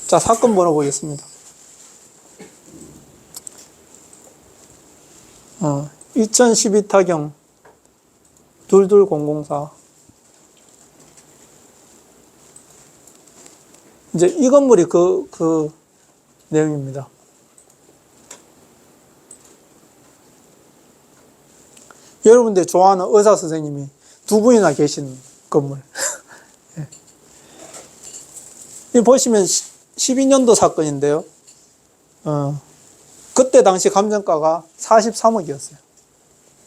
자, 사건 번호 보겠습니다. 2012 타경 22004. 이제 이 건물이 그 내용입니다. 여러분들 좋아하는 의사 선생님이 두 분이나 계신 건물. 예. 이 보시면 12년도 사건인데요. 그때 당시 감정가가 43억이었어요.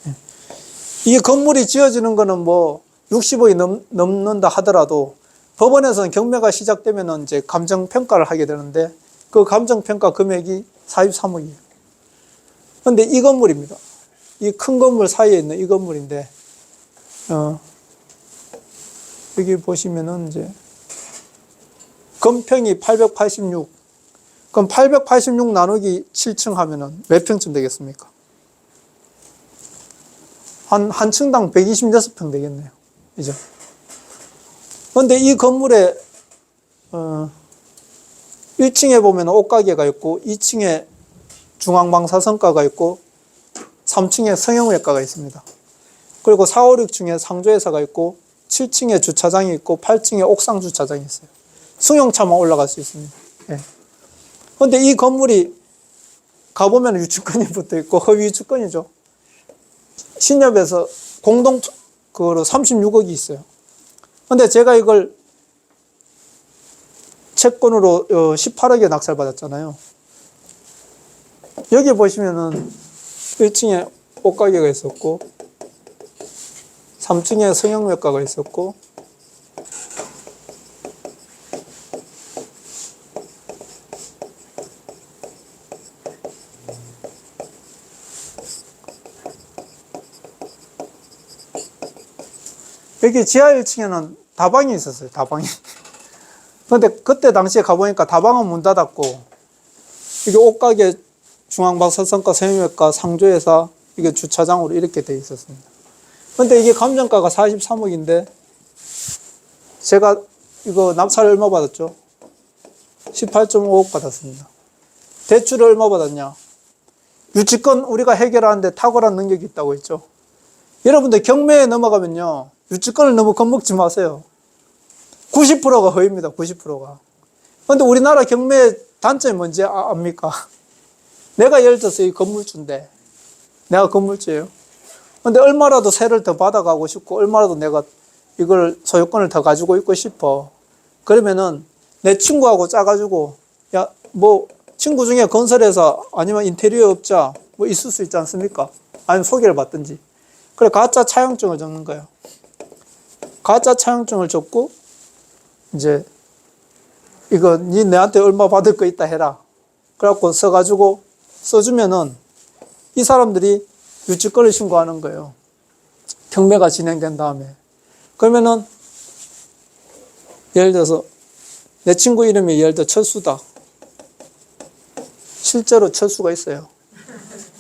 예. 이 건물이 지어지는 거는 뭐 60억이 넘는다 하더라도 법원에서는 경매가 시작되면 이제 감정평가를 하게 되는데 그 감정평가 금액이 43억이에요. 그런데 이 건물입니다. 이 큰 건물 사이에 있는 이 건물인데, 여기 보시면은 이제 건평이 886. 그럼 886 나누기 7층 하면은 몇 평쯤 되겠습니까? 한 층당 126평 되겠네요. 그죠? 그런데 이 건물에 1층에 보면 옷가게가 있고 2층에 중앙방사선가가 있고 3층에 성형외과가 있습니다. 그리고 4, 5, 6층에 상조회사가 있고 7층에 주차장이 있고 8층에 옥상 주차장이 있어요. 승용차만 올라갈 수 있습니다. 그런데 이 건물이 가보면 유축권이 붙어 있고 허위 유축권이죠. 신협에서 공동 그거로 36억이 있어요. 근데 제가 이걸 채권으로 18억에 낙찰받았잖아요. 여기 보시면은 1층에 옷가게가 있었고 3층에 성형외과가 있었고 여기 지하 1층에는 다방이 있었어요. 다방이. 근데 그때 당시에 가보니까 다방은 문 닫았고 이게 옷가게, 중앙방사선가, 성형외과, 상조회사, 이게 주차장으로 이렇게 돼 있었습니다. 근데 이게 감정가가 43억인데 제가 이거 낙찰 얼마 받았죠? 18.5억 받았습니다. 대출을 얼마 받았냐? 유치권 우리가 해결하는데 탁월한 능력이 있다고 했죠. 여러분들 경매에 넘어가면요, 유치권을 너무 겁먹지 마세요. 90%가 허위입니다. 90%가. 그런데 우리나라 경매 단점이 뭔지 압니까? 내가 예를 들어서 이 건물주인데, 내가 건물주예요. 그런데 얼마라도 세를 더 받아가고 싶고, 얼마라도 내가 이걸 소유권을 더 가지고 있고 싶어. 그러면은 내 친구하고 짜가지고, 야, 뭐 친구 중에 건설회사 아니면 인테리어 업자 뭐 있을 수 있지 않습니까? 아니면 소개를 받든지. 그래, 가짜 차용증을 적는 거예요. 가짜 차용증을 적고, 이제 이거 니 내한테 얼마 받을 거 있다 해라. 그래갖고 써가지고 써주면은 이 사람들이 유치권을 신고하는 거예요. 경매가 진행된 다음에. 그러면은 예를 들어서 내 친구 이름이 예를 들어 철수다. 실제로 철수가 있어요.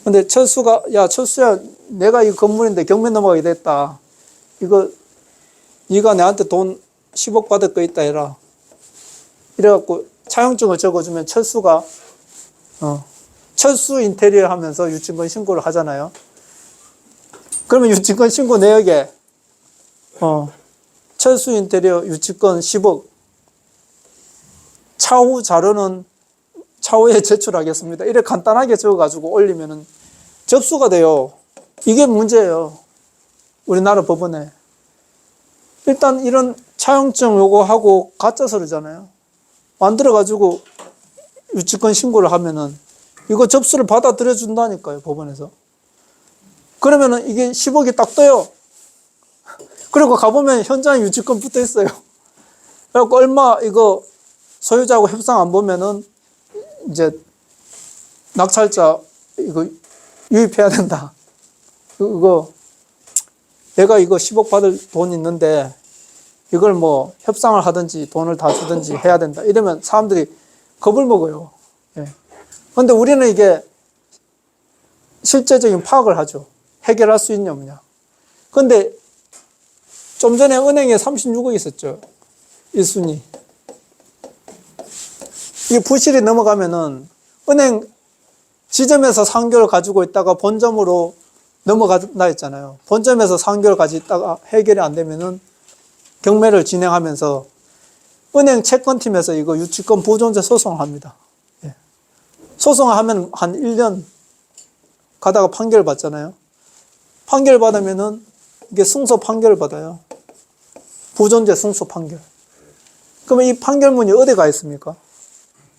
근데 철수가, 야, 철수야, 내가 이 건물인데 경매 넘어가게 됐다. 이거 네가 내한테 돈 10억 받을 거 있다 해라. 이래갖고 차용증을 적어주면 철수가 철수 인테리어 하면서 유치권 신고를 하잖아요. 그러면 유치권 신고 내역에 철수 인테리어 유치권 10억, 차후 자료는 차후에 제출하겠습니다. 이렇게 간단하게 적어가지고 올리면은 접수가 돼요. 이게 문제예요. 우리나라 법원에. 일단 이런 차용증 요구하고 가짜 서류잖아요. 만들어가지고 유치권 신고를 하면은 이거 접수를 받아들여 준다니까요, 법원에서. 그러면은 이게 10억이 딱 떠요. 그리고 가보면 현장에 유치권 붙어 있어요. 그래갖고 얼마 이거 소유자하고 협상 안 보면은 이제 낙찰자 이거 유입해야 된다. 이거 내가 이거 10억 받을 돈 있는데 이걸 뭐 협상을 하든지 돈을 다 주든지 해야 된다. 이러면 사람들이 겁을 먹어요. 그런데 우리는 이게 실제적인 파악을 하죠. 해결할 수 있냐 없냐. 그런데 좀 전에 은행에 36억 있었죠. 1순위. 이 부실이 넘어가면은 은행 지점에서 3개월 가지고 있다가 본점으로 넘어간다 했잖아요. 본점에서 3개월 가지고 있다가 해결이 안 되면은 경매를 진행하면서 은행 채권팀에서 이거 유치권 보존제 소송을 합니다. 예. 소송을 하면 한 1년 가다가 판결 받잖아요. 판결 받으면은 이게 승소 판결을 받아요. 보존제 승소 판결. 그러면 이 판결문이 어디 가 있습니까?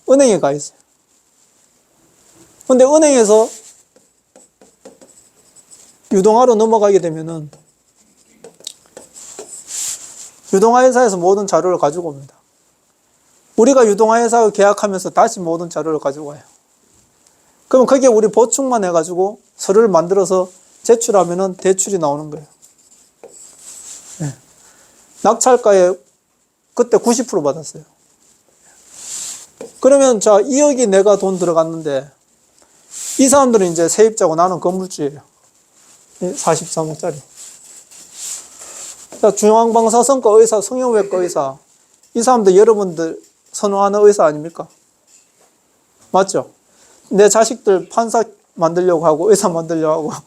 은행에 가 있어요. 근데 은행에서 유동화로 넘어가게 되면은 유동화회사에서 모든 자료를 가지고 옵니다. 우리가 유동화회사와 계약하면서 다시 모든 자료를 가지고 와요. 그럼 거기에 우리 보충만 해가지고 서류를 만들어서 제출하면은 대출이 나오는 거예요. 네. 낙찰가에 그때 90% 받았어요. 그러면 자, 2억이 내가 돈 들어갔는데 이 사람들은 이제 세입자고 나는 건물주예요. 43억짜리. 자, 중앙방사선과 의사, 성형외과 의사. 이 사람들 여러분들 선호하는 의사 아닙니까? 맞죠? 내 자식들 판사 만들려고 하고 의사 만들려고 하고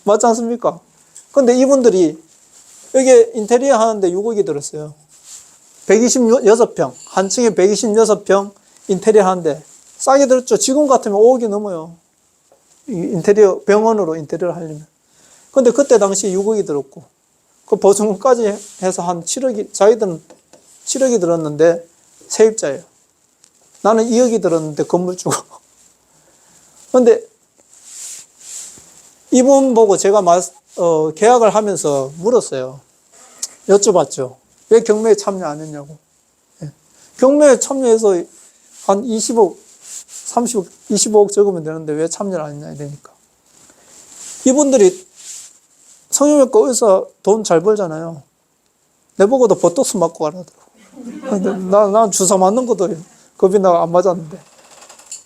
맞지 않습니까? 근데 이분들이 여기 인테리어 하는데 6억이 들었어요. 126평, 한 층에 126평 인테리어 하는데 싸게 들었죠. 지금 같으면 5억이 넘어요. 인테리어, 병원으로 인테리어를 하려면. 근데 그때 당시 6억이 들었고, 그 보증금까지 해서 한 7억이, 자기들은 7억이 들었는데 세입자예요. 나는 2억이 들었는데 건물주고. 근데 이분 보고 제가 계약을 하면서 물었어요. 여쭤봤죠. 왜 경매에 참여 안 했냐고. 예. 경매에 참여해서 한 20억, 30억, 25억 적으면 되는데 왜 참여를 안 했냐 이러니까. 이분들이 성형외과 의사 돈 잘 벌잖아요. 내보고도 보톡스 맞고 가라더라고. 근데 난 주사 맞는 것도 겁이 나가 안 맞았는데.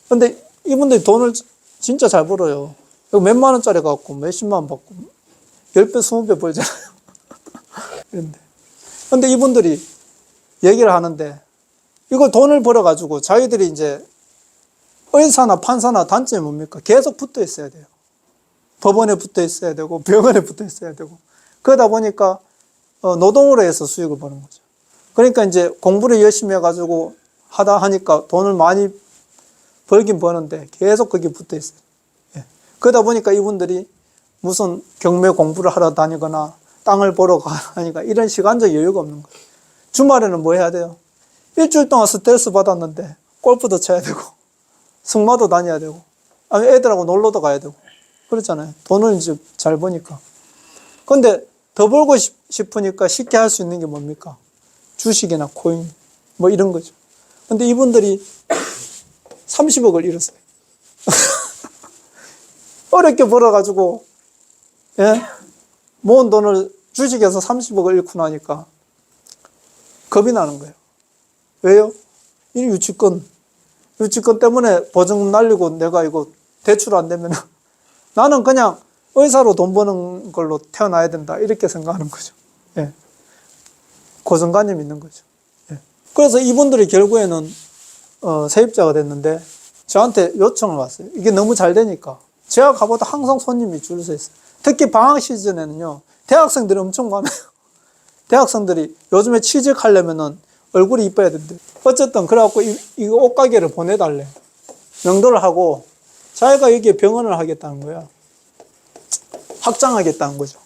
근데 이분들이 돈을 진짜 잘 벌어요. 몇만 원짜리 갖고 몇십만 원 받고 10배, 20배 벌잖아요. 근데 이분들이 얘기를 하는데 이걸 돈을 벌어가지고 자기들이 이제 의사나 판사나 단점이 뭡니까? 계속 붙어 있어야 돼요. 법원에 붙어 있어야 되고 병원에 붙어 있어야 되고 그러다 보니까 노동으로 해서 수익을 버는 거죠. 그러니까 이제 공부를 열심히 해가지고 하다 하니까 돈을 많이 벌긴 버는데 계속 거기 붙어 있어요. 예. 그러다 보니까 이분들이 무슨 경매 공부를 하러 다니거나 땅을 보러 가니까 이런 시간적 여유가 없는 거예요. 주말에는 뭐 해야 돼요? 일주일 동안 스트레스 받았는데 골프도 쳐야 되고 승마도 다녀야 되고 아니 애들하고 놀러도 가야 되고 그렇잖아요. 돈을 이제 잘 버니까. 근데 더 벌고 싶으니까 쉽게 할 수 있는 게 뭡니까? 주식이나 코인 뭐 이런 거죠. 근데 이분들이 30억을 잃었어요. 어렵게 벌어가지고 예? 모은 돈을 주식에서 30억을 잃고 나니까 겁이 나는 거예요. 왜요? 이 유치권 때문에 보증금 날리고 내가 이거 대출 안 되면 나는 그냥 의사로 돈 버는 걸로 태어나야 된다 이렇게 생각하는 거죠. 예. 고정관념이 있는 거죠. 예. 그래서 이분들이 결국에는 세입자가 됐는데 저한테 요청을 왔어요. 이게 너무 잘 되니까 제가 가보다 항상 손님이 줄 서 있어요. 특히 방학 시즌에는요 대학생들이 엄청 많아요. 대학생들이 요즘에 취직하려면은 얼굴이 이뻐야 된대. 어쨌든 그래갖고 이거 옷가게를 보내달래. 명도를 하고 자기가 여기에 병원을 하겠다는 거야. 확장하겠다는 거죠.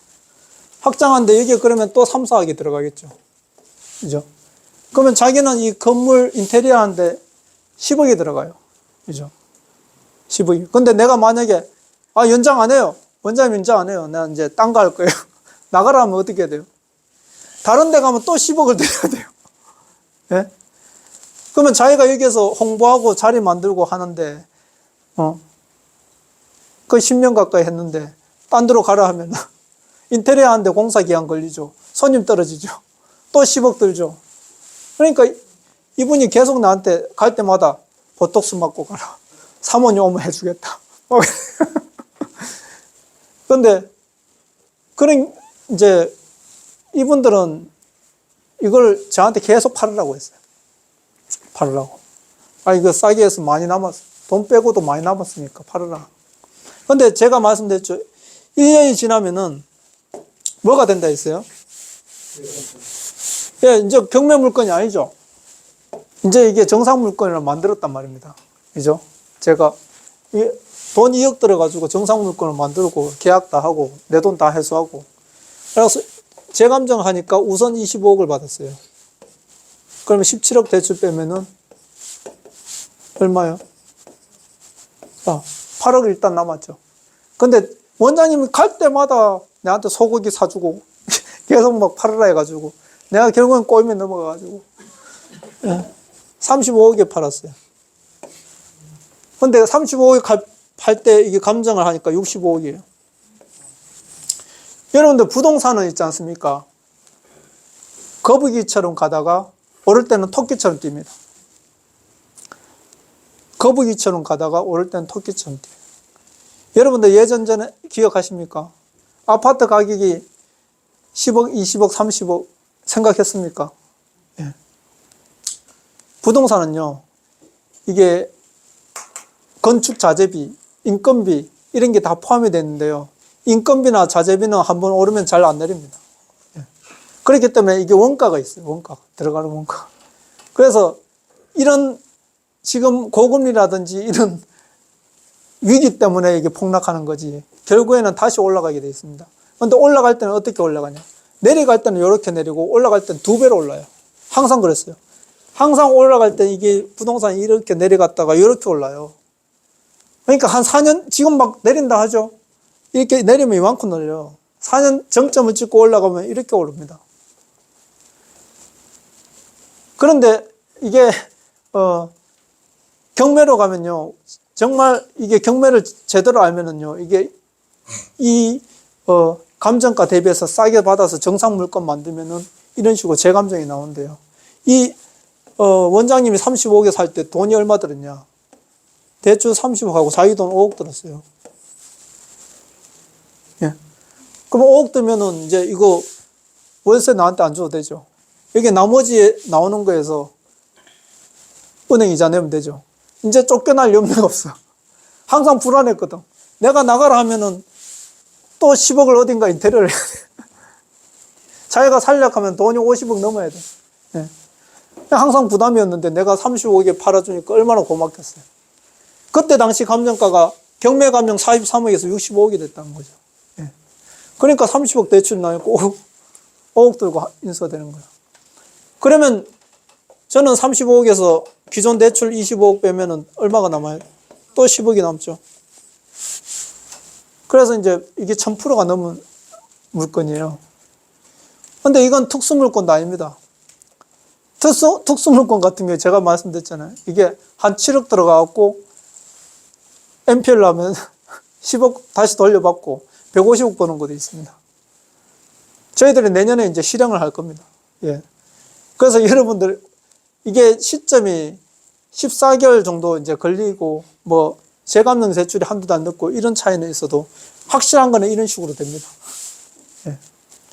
확장하는데 여기에 그러면 또 3, 4억이 들어가겠죠. 그죠? 그러면 자기는 이 건물 인테리어 하는데 10억이 들어가요. 그죠? 10억이. 근데 내가 만약에 연장 안 해요. 원장님 연장 안 해요. 내가 이제 딴 거 할 거예요. 나가라 하면 어떻게 해야 돼요? 다른 데 가면 또 10억을 드려야 돼요. 예? 그러면 자기가 여기에서 홍보하고 자리 만들고 하는데, 거의 10년 가까이 했는데, 딴 데로 가라 하면, 인테리어 하는데 공사 기한 걸리죠. 손님 떨어지죠. 또 10억 들죠. 그러니까 이분이 계속 나한테 갈 때마다 보톡스 맞고 가라. 사모님 오면 해주겠다. 그런데, 이제, 이분들은 이걸 저한테 계속 팔으라고 했어요. 팔으라고. 아, 이거 싸게 해서 많이 남았어. 돈 빼고도 많이 남았으니까 팔아라. 근데 제가 말씀드렸죠. 1년이 지나면은 뭐가 된다 했어요? 예, 이제 경매 물건이 아니죠. 이제 이게 정상 물건을 만들었단 말입니다. 그죠? 제가 돈 2억 들어가지고 정상 물건을 만들고 계약 다 하고 내 돈 다 회수하고. 그래서 재감정 하니까 우선 25억을 받았어요. 그러면 17억 대출 빼면은 얼마요? 8억 일단 남았죠. 근데 원장님이 갈 때마다 내한테 소고기 사주고 계속 막 팔으라 해가지고 내가 결국엔 꼬임에 넘어가가지고 35억에 팔았어요. 근데 35억에 팔 때 이게 감정을 하니까 65억이에요. 여러분들 부동산은 있지 않습니까? 거북이처럼 가다가 오를 때는 토끼처럼 뜁니다. 거북이처럼 가다가 오를 때는 토끼처럼 뛰어요. 여러분들 예전전에 기억하십니까? 아파트 가격이 10억, 20억, 30억 생각했습니까? 예. 부동산은요, 이게 건축 자재비, 인건비 이런 게 다 포함이 되는데요. 인건비나 자재비는 한번 오르면 잘 안 내립니다. 예. 그렇기 때문에 이게 원가가 있어요. 원가, 들어가는 원가. 그래서 이런 지금 고금리라든지 이런 위기 때문에 이게 폭락하는 거지. 결국에는 다시 올라가게 돼 있습니다. 그런데 올라갈 때는 어떻게 올라가냐? 내려갈 때는 이렇게 내리고 올라갈 때는 2배로 올라요. 항상 그랬어요. 항상 올라갈 때 이게 부동산이 이렇게 내려갔다가 이렇게 올라요. 그러니까 한 4년, 지금 막 내린다 하죠? 이렇게 내리면 이만큼 내려요. 4년 정점을 찍고 올라가면 이렇게 오릅니다. 그런데 이게, 경매로 가면요. 정말 이게 경매를 제대로 알면은요. 이게 감정가 대비해서 싸게 받아서 정상 물건 만들면은 이런 식으로 재감정이 나온대요. 원장님이 35억에 살 때 돈이 얼마 들었냐? 대출 30억하고 자기 돈 5억 들었어요. 예. 그럼 5억 들면은 이제 이거 월세 나한테 안 줘도 되죠. 여기 나머지 나오는 거에서 은행 이자 내면 되죠. 이제 쫓겨날 염려가 없어. 항상 불안했거든. 내가 나가라 하면은 또 10억을 어딘가 인테리어를 해야 돼. 자기가 살려고 하면 돈이 50억 넘어야 돼. 예. 항상 부담이었는데 내가 35억에 팔아주니까 얼마나 고맙겠어요. 그때 당시 감정가가 경매 감정 43억에서 65억이 됐다는 거죠. 예. 그러니까 30억 대출 나왔고 5억 들고 인수되는 거예요. 그러면 저는 35억에서 기존 대출 25억 빼면은 얼마가 남아요? 또 10억이 남죠. 그래서 이제 이게 1000%가 넘은 물건이에요. 근데 이건 특수물건도 아닙니다. 특수물건 같은 경우에 제가 말씀드렸잖아요. 이게 한 7억 들어가갖고 MPL 하면 10억 다시 돌려받고 150억 버는 것도 있습니다. 저희들이 내년에 이제 실행을 할 겁니다. 예. 그래서 여러분들 이게 시점이 14개월 정도 이제 걸리고 뭐 재감정 대출이 한두 달 늦고 이런 차이는 있어도 확실한 거는 이런 식으로 됩니다. 예.